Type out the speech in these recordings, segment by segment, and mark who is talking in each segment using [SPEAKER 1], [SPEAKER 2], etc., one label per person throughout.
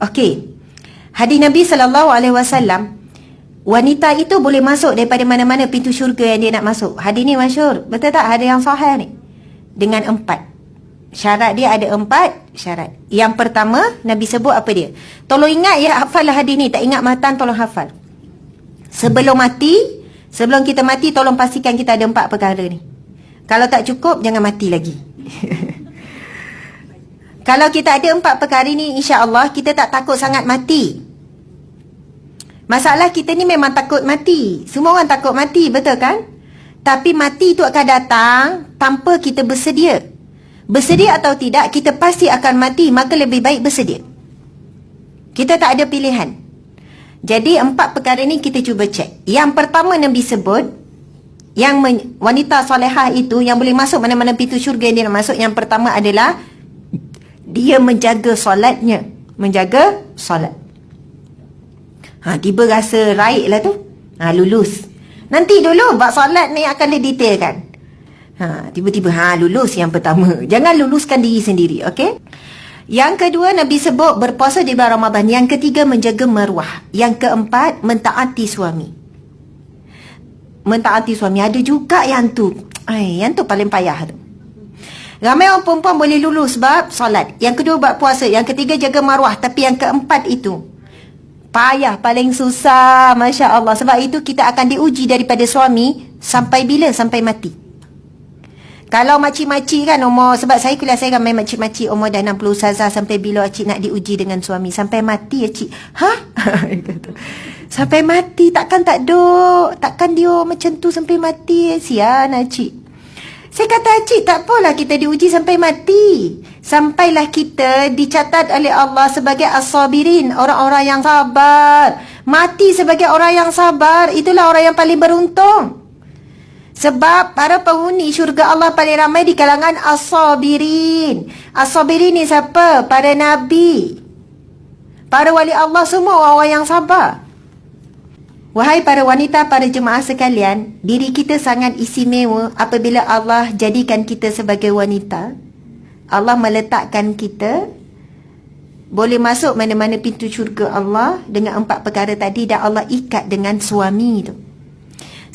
[SPEAKER 1] Okey. Hadis Nabi SAW, wanita itu boleh masuk daripada mana-mana pintu syurga yang dia nak masuk. Hadis ni masyhur. Betul tak? Hadis yang sahih ni. Dengan 4 syarat. Dia ada 4 syarat. Yang pertama, Nabi sebut apa dia? Tolong ingat ya, hafallah hadis ni. Tak ingat matan, tolong hafal. Sebelum kita mati, tolong pastikan kita ada 4 perkara ni. Kalau tak cukup, jangan mati lagi. Kalau kita ada 4 perkara ni, insya-Allah kita tak takut sangat mati. Masalah kita ni memang takut mati. Semua orang takut mati, betul kan? Tapi mati itu akan datang tanpa kita bersedia. Bersedia atau tidak, kita pasti akan mati. Maka lebih baik bersedia. Kita tak ada pilihan. Jadi 4 perkara ni kita cuba cek. Yang pertama Nabi sebut, yang wanita solehah itu yang boleh masuk mana-mana pintu syurga yang dia nak masuk, yang pertama adalah dia menjaga solatnya. Menjaga solat. Tiba rasa raik lah tu. Lulus. Nanti dulu bab solat ni akan didetailkan. Tiba-tiba lulus yang pertama. Jangan luluskan diri sendiri, okey? Yang kedua Nabi sebut berpuasa di bulan Ramadan. Yang ketiga menjaga maruah. Yang keempat mentaati suami. Mentaati suami. Ada juga yang tu. Yang tu paling payah tu. Ramai orang perempuan boleh lulus bab solat. Yang kedua bab puasa. Yang ketiga jaga maruah. Tapi yang keempat itu payah, paling susah. Masya Allah. Sebab itu kita akan diuji daripada suami. Sampai bila? Sampai mati. Kalau makcik-makcik kan umur, sebab saya kuliah saya ramai makcik-makcik umur dah 60 ustazah. Sampai bila cik nak diuji dengan suami? Sampai mati ya cik. Sampai mati. Takkan dia macam tu sampai mati. Sian cik. Saya kata cik, tak apalah kita diuji sampai mati. Sampailah kita dicatat oleh Allah sebagai as-sabirin, orang-orang yang sabar. Mati sebagai orang yang sabar, itulah orang yang paling beruntung. Sebab para penghuni syurga Allah paling ramai di kalangan as-sabirin. As-sabirin ni siapa? Para nabi, para wali Allah, semua orang-orang yang sabar. Wahai para wanita, para jemaah sekalian, diri kita sangat istimewa apabila Allah jadikan kita sebagai wanita. Allah meletakkan kita boleh masuk mana-mana pintu syurga Allah dengan 4 perkara tadi, dan Allah ikat dengan suami tu.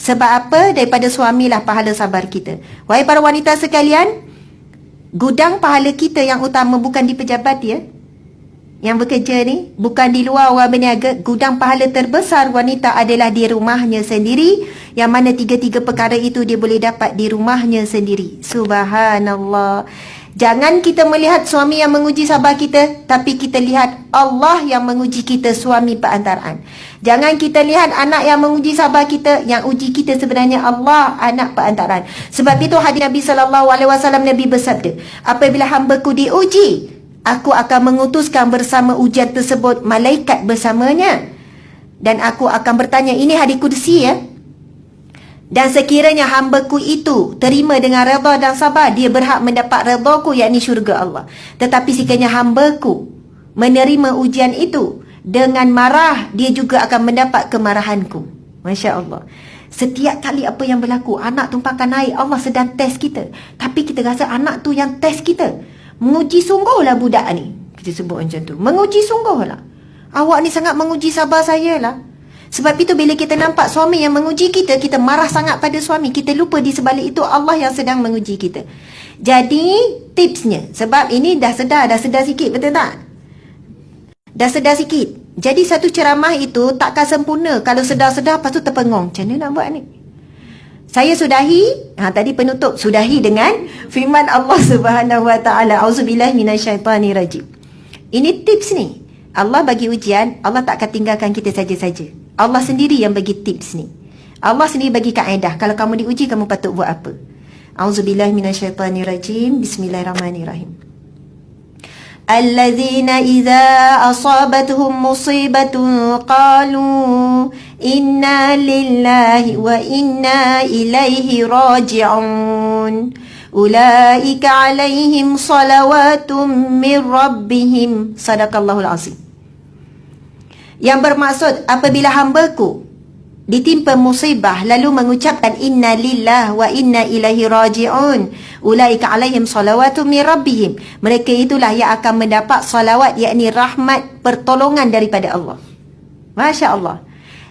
[SPEAKER 1] Sebab apa? Daripada suamilah pahala sabar kita. Wahai para wanita sekalian, gudang pahala kita yang utama bukan di pejabat ya. Yang bekerja ni, bukan di luar orang berniaga. Gudang pahala terbesar wanita adalah di rumahnya sendiri. Yang mana 3 perkara itu dia boleh dapat di rumahnya sendiri. Subhanallah. Jangan kita melihat suami yang menguji sabar kita, tapi kita lihat Allah yang menguji kita, suami perantaraan. Jangan kita lihat anak yang menguji sabar kita, yang uji kita sebenarnya Allah, anak perantaraan. Sebab itu hadis Nabi SAW, Nabi bersabda, apabila hamba-Ku diuji, Aku akan mengutuskan bersama ujian tersebut malaikat bersamanya. Dan aku akan bertanya, ini hadis qudsi ya. Dan sekiranya hamba-Ku itu terima dengan redha dan sabar, dia berhak mendapat redha-Ku, yakni syurga Allah. Tetapi sekiranya hamba-Ku menerima ujian itu dengan marah, dia juga akan mendapat kemarahan-Ku. Masya Allah. Setiap kali apa yang berlaku, anak tumpahkan air, Allah sedang test kita. Tapi kita rasa anak tu yang test kita. Menguji sungguhlah budak ni. Kita sebut macam tu. Menguji sungguhlah. Awak ni sangat menguji sabar saya lah. Sebab itu bila kita nampak suami yang menguji kita, kita marah sangat pada suami. Kita lupa di sebalik itu Allah yang sedang menguji kita. Jadi tipsnya, sebab ini dah sedar sikit, betul tak? Dah sedar sikit. Jadi satu ceramah itu takkan sempurna kalau sedar-sedar lepas tu terpengung. Macam mana nak buat ni? Saya sudahi, tadi penutup, sudahi dengan firman Allah Subhanahu Wa Taala. Auzubillahi minasyaitanirrajim. Ini tips ni. Allah bagi ujian, Allah tak akan tinggalkan kita saja-saja. Allah sendiri yang bagi tips ni. Allah sendiri bagi kaedah. Kalau kamu diuji, kamu patut buat apa? Auzubillahi minasyaitanirrajim. Bismillahirrahmanirrahim. Alladzina idza asabatuhum musibatun qalu inna lillahi wa inna ilaihi raji'un. Ulaika alaihim salawatum min rabbihim. Sadaqallahul azim. Yang bermaksud apabila hamba-Ku ditimpa musibah lalu mengucapkan inna lillah wa inna ilaihi raji'un, ulaika alaihim salawatu min rabbihim, mereka itulah yang akan mendapat salawat, yakni rahmat, pertolongan daripada Allah. Masya Allah.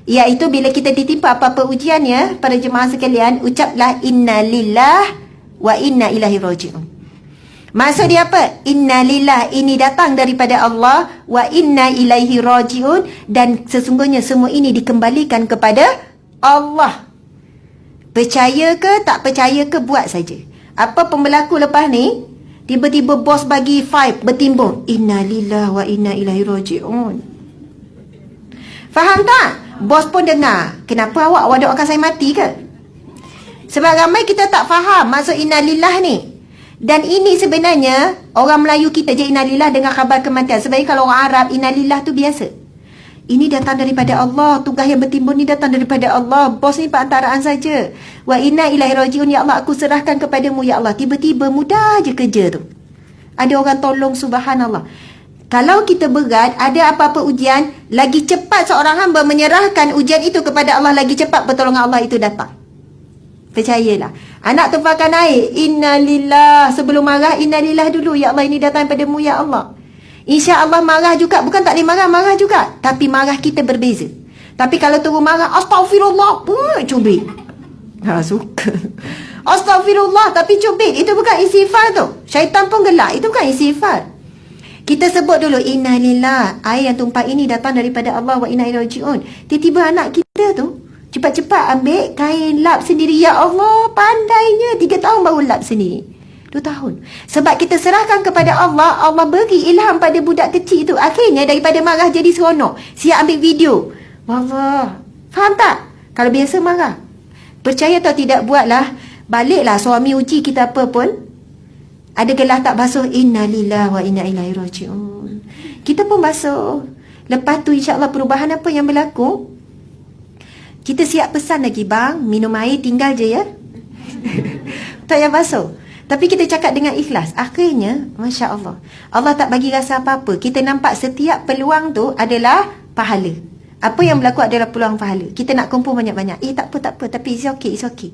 [SPEAKER 1] Iaitu bila kita ditimpa apa-apa ujian ya, para jemaah sekalian, ucaplah inna lillah wa inna ilaihi raji'un. Maksud dia apa? Inna lillah, ini datang daripada Allah, wa inna ilaihi raji'un, dan sesungguhnya semua ini dikembalikan kepada Allah. Percaya ke tak percaya ke, buat saja. Apa pun berlaku lepas ni, tiba-tiba bos bagi 5 bertimbung, inna lillah wa inna ilaihi raji'un. Faham tak? Bos pun dengar. Kenapa awak doakan saya mati ke? Sebab ramai kita tak faham maksud inna lillah ni. Dan ini sebenarnya orang Melayu kita je innalillah dengan khabar kematian. Sebenarnya kalau orang Arab innalillah tu biasa. Ini datang daripada Allah. Tugas yang bertimbun ni datang daripada Allah. Bos ni perantaraan saja. Wa inna ilaihi raji'un, ya Allah aku serahkan kepadamu ya Allah. Tiba-tiba mudah je kerja tu. Ada orang tolong, subhanallah. Kalau kita berat, ada apa-apa ujian, lagi cepat seorang hamba menyerahkan ujian itu kepada Allah, lagi cepat pertolongan Allah itu datang. Percayalah. Anak tumpahkan air, innalillah. Sebelum marah, innalillah dulu. Ya Allah, ini datang padamu, ya Allah. Insya Allah marah juga. Bukan tak boleh marah, marah juga. Tapi marah kita berbeza. Tapi kalau turun marah, astaghfirullah, cubit. Suka. Astaghfirullah, tapi cubit. Itu bukan istighfar tu. Syaitan pun gelak. Itu bukan istighfar. Kita sebut dulu, innalillah. Air yang tumpah ini datang daripada Allah, wa inna ilaihi raji'un. Tiba-tiba anak kita tu cepat-cepat ambil kain lap sendiri. Ya Allah, pandainya. 3 tahun baru lap sendiri. 2 tahun. Sebab kita serahkan kepada Allah, Allah beri ilham pada budak kecil itu. Akhirnya daripada marah jadi seronok. Siap ambil video. Wallah. Faham tak? Kalau biasa marah. Percaya atau tidak, buatlah. Baliklah suami uji kita apa pun. Ada gelas tak basuh, innalillah wa inna ilaihi raji'un. Kita pun basuh. Lepas tu insya-Allah perubahan apa yang berlaku, kita siap pesan lagi, bang, minum air tinggal je ya. Tak payah basuh. Tapi kita cakap dengan ikhlas. Akhirnya, Masya Allah, Allah tak bagi rasa apa-apa. Kita nampak setiap peluang tu adalah pahala. Apa yang berlaku adalah peluang pahala. Kita nak kumpul banyak-banyak. Tak apa. Tapi it's okay.